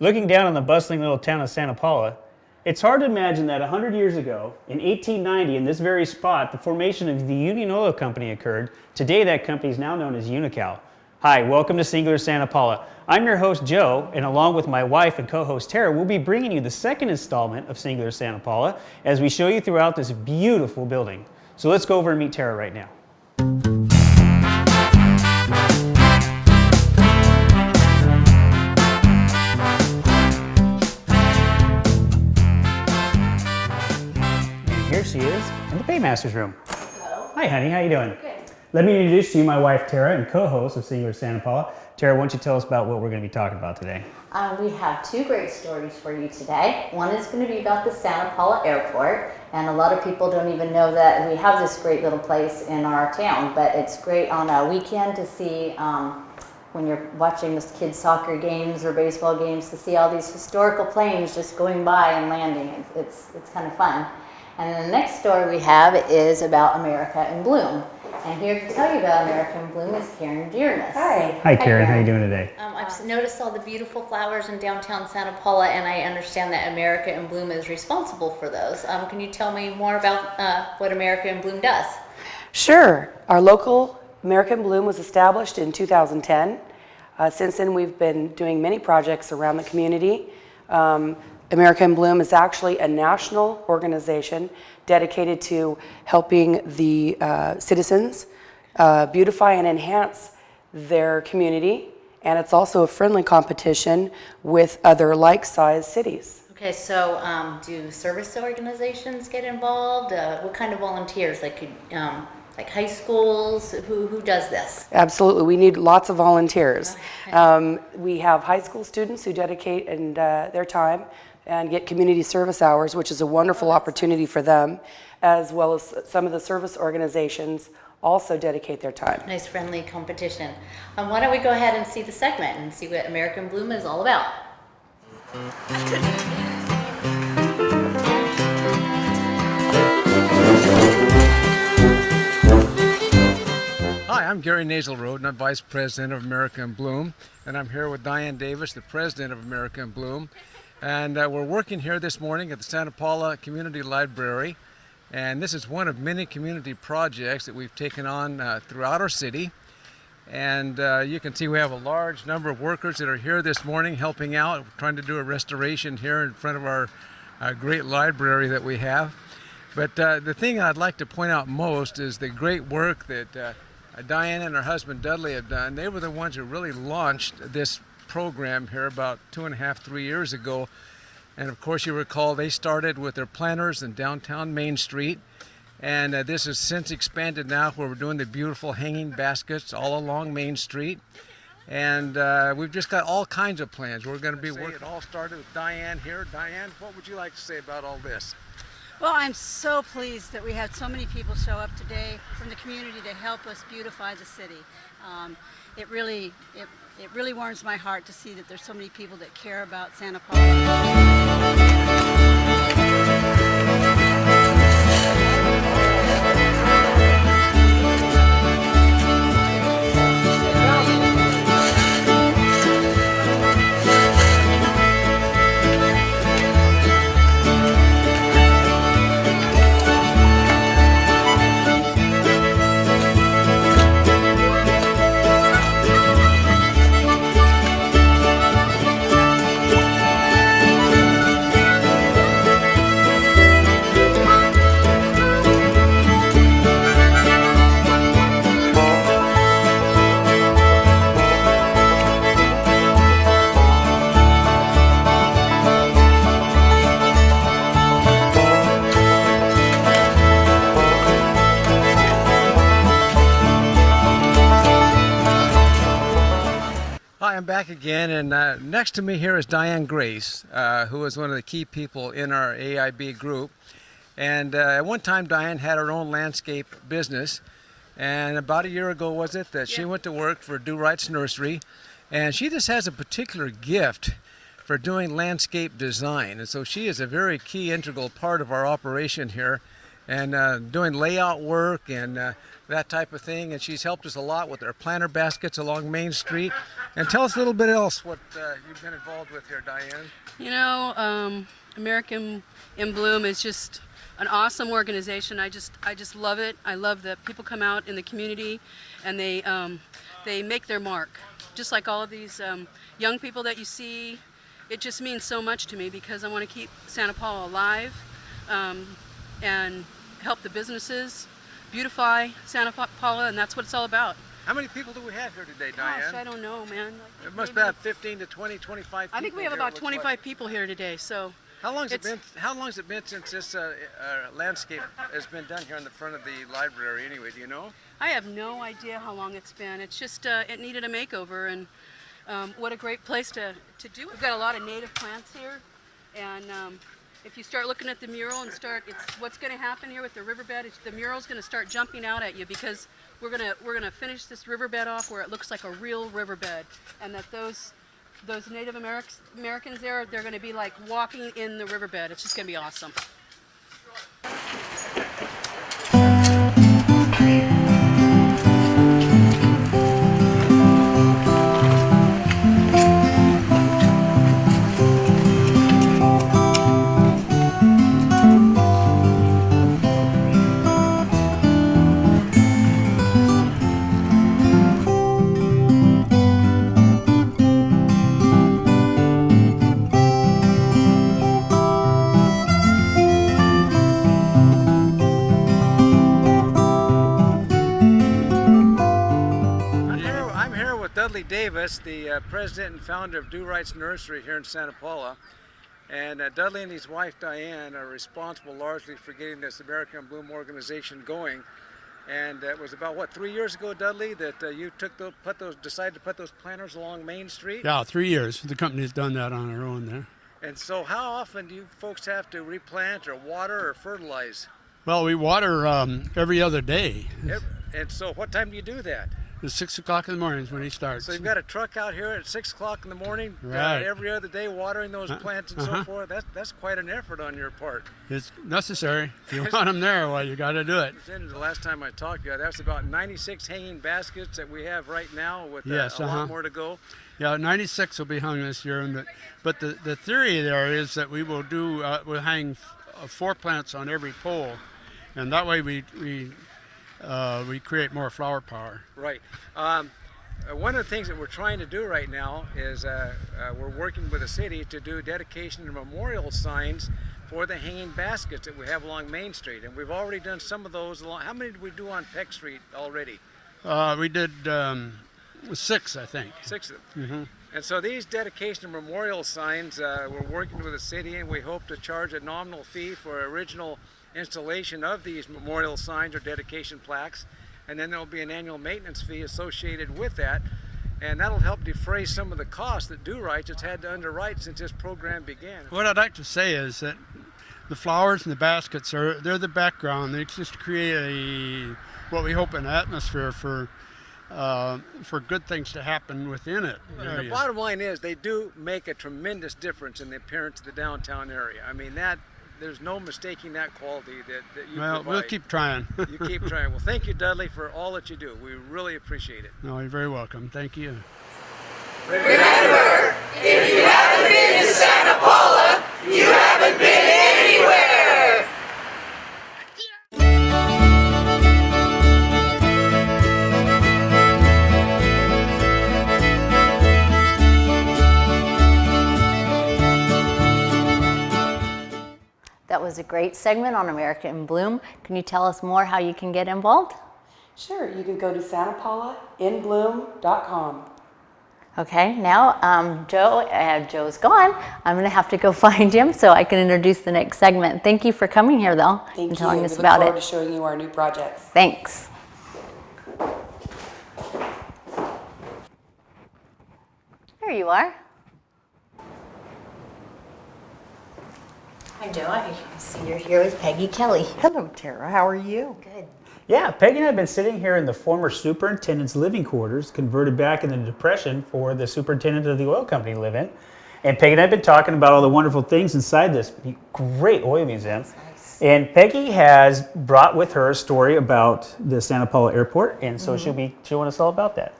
Looking down on the bustling little town of Santa Paula, it's hard to imagine that 100 years ago, in 1890, in this very spot, the formation of the Union Oil Company occurred. Today, that company is now known as Unocal. Hi, welcome to Singular Santa Paula. I'm your host, Joe, and along with my wife and co-host, Tara, we'll be bringing you the second installment of Singular Santa Paula as we show you throughout this beautiful building. So let's go over and meet Tara right now. Here she is in the Paymaster's room. Hello. Hi, honey. How you doing? Good. Let me introduce to you my wife, Tara, and co-host of Singular Santa Paula. Tara, why don't you tell us about what we're going to be talking about today? We have two great stories for you today. One is going to be about the Santa Paula Airport, and a lot of people don't even know that we have this great little place in our town, but it's great on a weekend to see when you're watching the kids' soccer games or baseball games, to see all these historical planes just going by and landing. It's kind of fun. And then the next story we have is about America in Bloom. And here to tell you about America in Bloom is Karen Dearness. Hi. Hi, Karen. How you doing today? I've noticed all the beautiful flowers in downtown Santa Paula, and I understand that America in Bloom is responsible for those. Can you tell me more about what America in Bloom does? Sure. Our local America in Bloom was established in 2010. Since then, we've been doing many projects around the community. America in Bloom is actually a national organization dedicated to helping the citizens beautify and enhance their community, and it's also a friendly competition with other like-sized cities. Okay, so do service organizations get involved? What kind of volunteers? Like high schools? Who does this? Absolutely, we need lots of volunteers. Okay. We have high school students who dedicate their time and get community service hours, which is a wonderful opportunity for them, as well as some of the service organizations also dedicate their time. Nice friendly competition. Why don't we go ahead and see the segment and see what America in Bloom is all about. Hi, I'm Gary Naselrode, and I'm Vice President of America in Bloom, and I'm here with Diane Davis, the President of America in Bloom. And we're working here this morning at the Santa Paula Community Library, and this is one of many community projects that we've taken on throughout our city. And you can see we have a large number of workers that are here this morning helping out. We're trying to do a restoration here in front of our great library that we have. But the thing I'd like to point out most is the great work that Diane and her husband Dudley have done. They were the ones who really launched this program here about 2.5, 3 years ago. And of course, you recall they started with their planters in downtown Main Street. And this has since expanded now where we're doing the beautiful hanging baskets all along Main Street. And we've just got all kinds of plans. We're going to be working. It all started with Diane here. Diane, what would you like to say about all this? Well, I'm so pleased that we had so many people show up today from the community to help us beautify the city. It really warms my heart to see that there's so many people that care about Santa Paula. Hi, I'm back again, and next to me here is Diane Grace, who is one of the key people in our AIB group. And at one time, Diane had her own landscape business, and about a year ago was it that she went to work for Do Right's Nursery, and she just has a particular gift for doing landscape design, and so she is a very key integral part of our operation here. and doing layout work and that type of thing. And she's helped us a lot with our planter baskets along Main Street. And tell us a little bit else what you've been involved with here, Diane. You know, American in Bloom is just an awesome organization. I just love it. I love that people come out in the community and they make their mark. Just like all of these young people that you see, it just means so much to me because I want to keep Santa Paula alive and help the businesses beautify Santa Paula, and that's what it's all about. How many people do we have here today, Diane? Gosh, I don't know, man. It must have 15 to 20, 25 people. I think we have here, about 25 people here today. So How long has it been since this landscape has been done here in the front of the library anyway, do you know? I have no idea how long it's been. It's just, it needed a makeover, and what a great place to do it. We've got a lot of native plants here, and if you start looking at the mural and what's going to happen here with the riverbed, the mural's going to start jumping out at you because we're gonna finish this riverbed off where it looks like a real riverbed, and that those Native Americans there, they're going to be like walking in the riverbed. It's just going to be awesome. Davis, the president and founder of Do Right's Nursery here in Santa Paula. And Dudley and his wife Diane are responsible largely for getting this American Bloom organization going. And it was about, what, 3 years ago, Dudley, that you decided to put those planters along Main Street? Yeah, 3 years. The company's done that on our own there. And so how often do you folks have to replant or water or fertilize? Well, we water every other day. And so what time do you do that? It's 6 o'clock in the morning is when he starts. So you've got a truck out here at 6 o'clock in the morning, right, every other day watering those plants and so forth. That's quite an effort on your part. It's necessary. If you want them there, well, you got to do it. The last time I talked to you, that's about 96 hanging baskets that we have right now with a lot more to go. Yeah, 96 will be hung this year. But the theory there is that we will we'll hang 4 plants on every pole, and that way we create more flower power. Right. One of the things that we're trying to do right now is we're working with the city to do dedication and memorial signs for the hanging baskets that we have along Main Street. And we've already done some of those. How many did we do on Peck Street already? We did 6, I think. 6 of them. Mm-hmm. And so these dedication and memorial signs, we're working with the city, and we hope to charge a nominal fee for original installation of these memorial signs or dedication plaques, and then there'll be an annual maintenance fee associated with that, and that'll help defray some of the costs that Do Right has had to underwrite since this program began. What I'd like to say is that the flowers and the baskets they're the background. They just create what we hope an atmosphere for good things to happen within it. The bottom line is they do make a tremendous difference in the appearance of the downtown area. I mean, there's no mistaking that quality that you provide. We'll keep trying. You keep trying. Well, thank you, Dudley, for all that you do. We really appreciate it. No, you're very welcome. Thank you. Remember, if you haven't been to Santa Paula, you haven't been anywhere. That was a great segment on America in Bloom. Can you tell us more how you can get involved? Sure, you can go to santapaulainbloom.com. Okay, now Joe's gone. I'm going to have to go find him so I can introduce the next segment. Thank you for coming here, though, and telling us about it. We look forward to showing you our new projects. Thanks. There you are. Hi, Joe. I see you're here with Peggy Kelly. Hello, Tara. How are you? Good. Yeah, Peggy and I have been sitting here in the former superintendent's living quarters, converted back in the Depression for the superintendent of the oil company to live in. And Peggy and I have been talking about all the wonderful things inside this great oil museum. And Peggy has brought with her a story about the Santa Paula Airport, and so she'll want us all about that.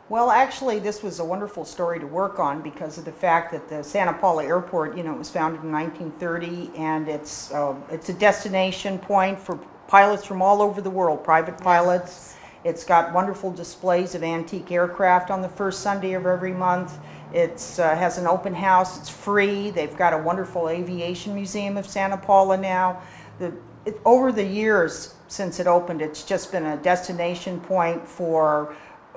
Well, actually, this was a wonderful story to work on because of the fact that the Santa Paula Airport, you know, it was founded in 1930, and it's a destination point for pilots from all over the world, private pilots. It's got wonderful displays of antique aircraft on the first Sunday of every month. It has an open house. It's free. They've got a wonderful aviation museum of Santa Paula now. Over the years since it opened, it's just been a destination point for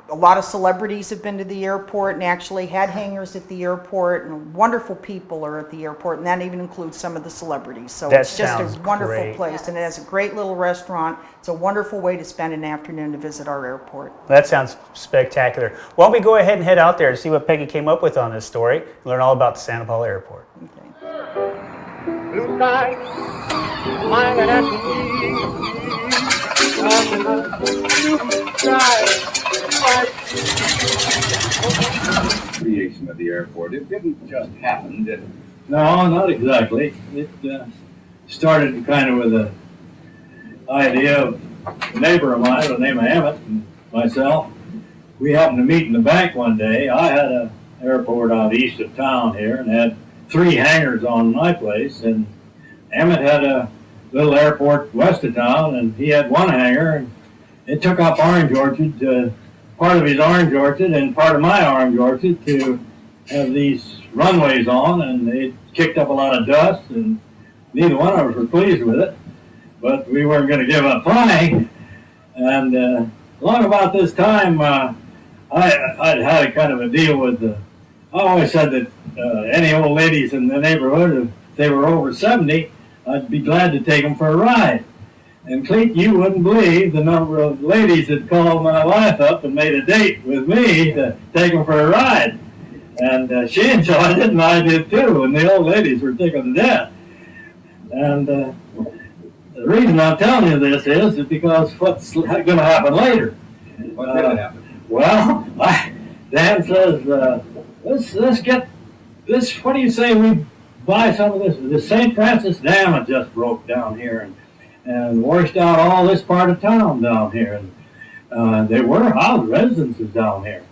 a lot of celebrities have been to the airport and actually had hangars at the airport, and wonderful people are at the airport, and that even includes some of the celebrities. So That it's just sounds a wonderful great. place, and it has a great little restaurant. It's a wonderful way to spend an afternoon to visit our airport. That sounds spectacular. Why don't we go ahead and head out there and see what Peggy came up with on this story, learn all about the Santa Paula Airport. Blue light, smiling at me. Creation of the airport. It didn't just happen, did it? No, not exactly. It started kind of with an idea of a neighbor of mine by the name of Emmett and myself. We happened to meet in the bank one day. I had an airport out east of town here and had 3 hangars on my place, and Emmett had a little airport west of town, and he had 1 hangar, and it took up Orange Orchard, part of his orange orchard and part of my orange orchard, to have these runways on, and they kicked up a lot of dust, and neither one of us were pleased with it, but we weren't going to give up flying. And along about this time, I'd had a kind of a deal with I always said that any old ladies in the neighborhood, if they were over 70, I'd be glad to take them for a ride. And Cleet, you wouldn't believe the number of ladies that called my wife up and made a date with me to take them for a ride. And she enjoyed it, and I did too, and the old ladies were tickled to death. And the reason I'm telling you this is because what's going to happen later. What did happen? Well, Dan says, let's get this, what do you say we buy some of this? The St. Francis Dam had just broke down here and washed out all this part of town down here. And there were house residences down here.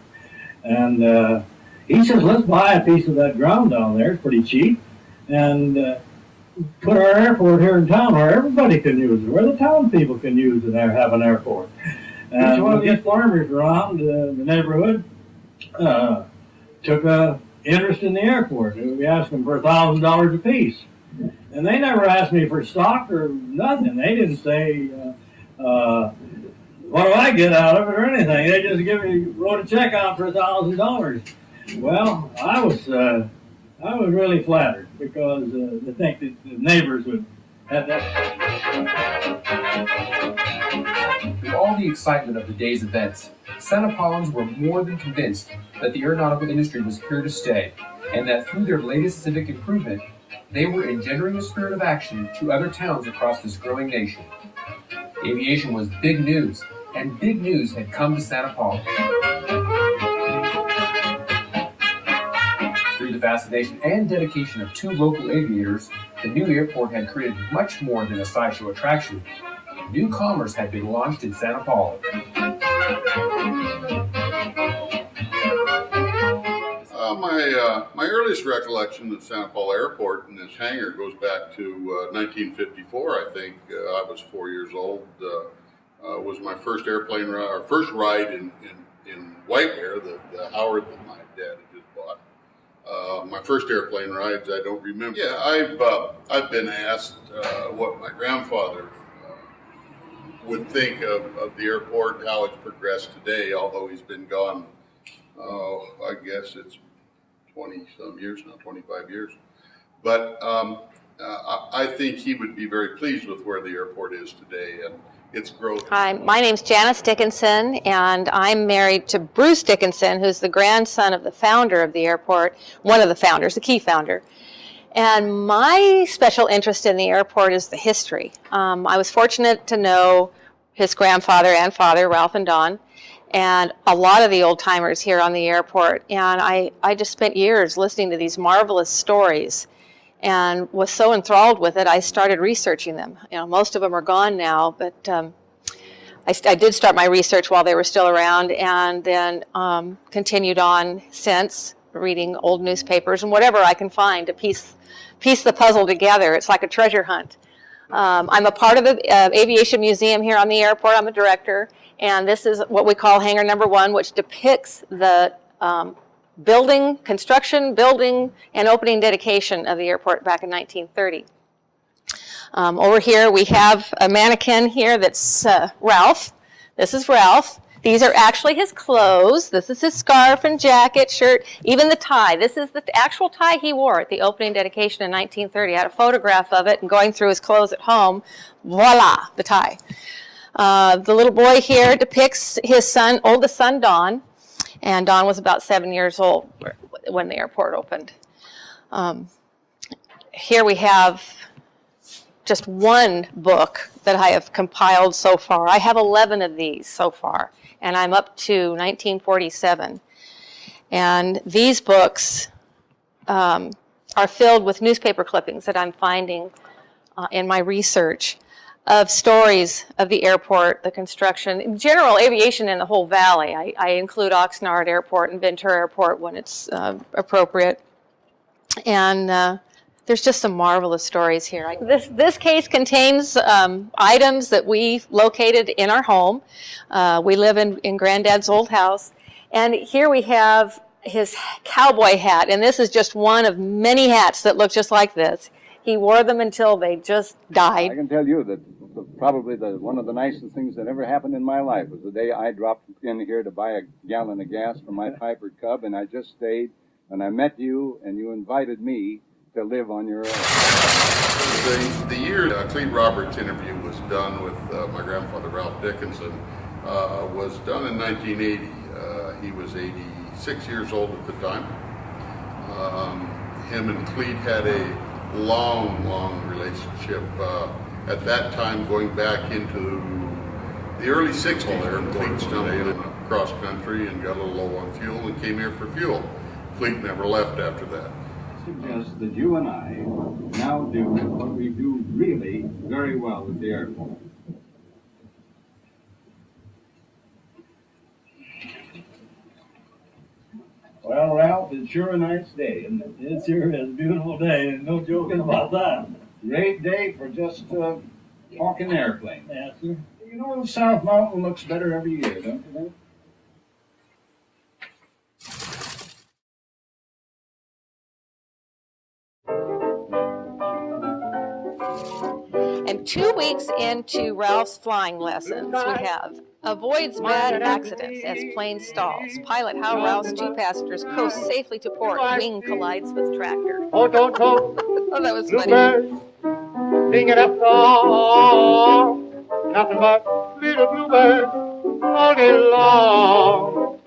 And he says, let's buy a piece of that ground down there. It's pretty cheap. And put our airport here in town where everybody can use it, where the town people can use it and have an airport. And one of these farmers around the neighborhood took an interest in the airport. We asked them for $1,000 a piece. And they never asked me for stock or nothing. They didn't say, what do I get out of it or anything. They just wrote a check out for $1,000. Well, I was really flattered because I think that the neighbors would have that. Through all the excitement of the day's events, Santa Paulans were more than convinced that the aeronautical industry was here to stay, and that through their latest civic improvement, they were engendering a spirit of action to other towns across this growing nation. Aviation was big news, and big news had come to Santa Paula. Through the fascination and dedication of 2 local aviators, the new airport had created much more than a sideshow attraction. New commerce had been launched in Santa Paula. My earliest recollection of Santa Paula Airport and this hangar goes back to 1954. I think I was 4 years old. Was my first airplane ride, or first ride in White Bear, the Howard that my dad had just bought. My first airplane rides, I don't remember. Yeah, I've been asked what my grandfather would think of the airport, how it's progressed today, although he's been gone, I guess it's 20-some years now, 25 years. But I think he would be very pleased with where the airport is today and its growth. Hi, my name's Janice Dickinson, and I'm married to Bruce Dickinson, who's the grandson of the founder of the airport, one of the founders, the key founder. And my special interest in the airport is the history. I was fortunate to know his grandfather and father, Ralph and Don, and a lot of the old timers here on the airport. And I just spent years listening to these marvelous stories. and was so enthralled with it, I started researching them. Most of them are gone now, but I did start my research while they were still around, and then continued on since, reading old newspapers and whatever I can find to piece the puzzle together. It's like a treasure hunt. I'm a part of the Aviation Museum here on the airport. I'm a director, and this is what we call Hangar Number 1, which depicts the construction, building, and opening dedication of the airport back in 1930. Over here we have a mannequin here that's Ralph. This is Ralph. These are actually his clothes. This is his scarf and jacket, shirt, even the tie. This is the actual tie he wore at the opening dedication in 1930. I had a photograph of it, and going through his clothes at home, voila, the tie. The little boy here depicts his oldest son, Don, and Don was about 7 years old when the airport opened. Here we have just one book that I have compiled so far. I have 11 of these so far, and I'm up to 1947. And these books are filled with newspaper clippings that I'm finding in my research of stories of the airport, the construction, in general aviation in the whole valley. I include Oxnard Airport and Ventura Airport when it's appropriate. And there's just some marvelous stories here. This case contains items that we located in our home. We live in Granddad's old house. And here we have his cowboy hat. And this is just one of many hats that look just like this. He wore them until they just died. I can tell you that probably one of the nicest things that ever happened in my life was the day I dropped in here to buy a gallon of gas for my Piper Cub, and I just stayed, and I met you, and you invited me to live on your own. The year Clete Roberts' interview was done with my grandfather, Ralph Dickinson, was done in 1980. He was 86 years old at the time. Him and Clete had a long relationship. At that time, going back into the early 60s, there, Clete stumbled in across country and got a little low on fuel and came here for fuel. Clete never left after that. Suggest that you and I now do what we do really very well at the airport. Well, Ralph, it's sure a nice day, isn't it? It sure is a beautiful day, and no joking about that. Great day for just talking airplane. Yeah, sir. You know, South Mountain looks better every year, don't you think? And 2 weeks into Ralph's flying lessons, we have avoids bad accidents as plane stalls. Pilot how Ralph's 2 passengers coast safely to port. Wing collides with tractor. Oh, that was funny. Singing a song, nothing but little bluebirds all day long.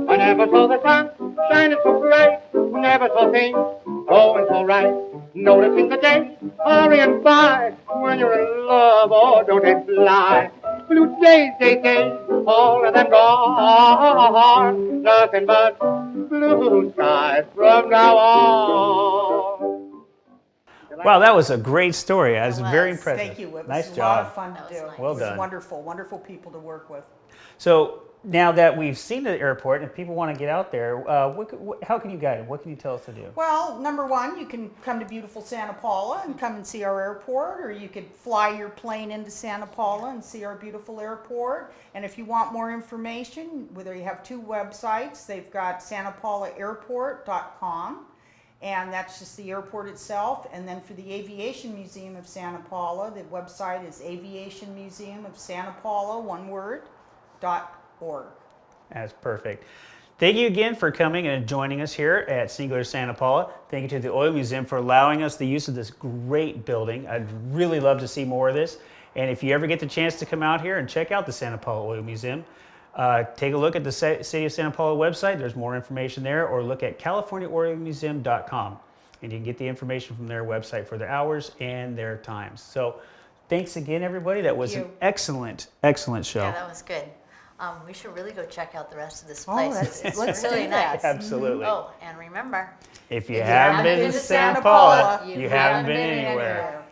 I never saw the sun shining so bright, never saw things going so right. Noticing the day hurrying by, when you're in love, oh, don't they fly? Blue days, all of them gone, nothing but blue skies from now on. Wow, that was a great story. I was very impressed. Thank you. It was Nice a job. lot of fun to do. Well It was done. wonderful, wonderful people to work with. So now that we've seen the airport, if people want to get out there, how can you guide them? What can you tell us to do? Well, number one, you can come to beautiful Santa Paula and come and see our airport, or you could fly your plane into Santa Paula and see our beautiful airport. And if you want more information, whether you have 2 websites, they've got santapaulaairport.com, and that's just the airport itself. And then for the Aviation Museum of Santa Paula, the website is aviationmuseumofsantapaula, one word, .org. That's perfect. Thank you again for coming and joining us here at Singular Santa Paula. Thank you to the Oil Museum for allowing us the use of this great building. I'd really love to see more of this. And if you ever get the chance to come out here and check out the Santa Paula Oil Museum, take a look at the City of Santa Paula website. There's more information there, or look at californiaoilmuseum.com. And you can get the information from their website for their hours and their times. So thanks again, everybody. That was an excellent, excellent show. Yeah, that was good. We should really go check out the rest of this Oh, place. let's- It's let's really do that. nice. Absolutely. Oh, and remember, If you haven't been to Santa Paula, you haven't been anywhere.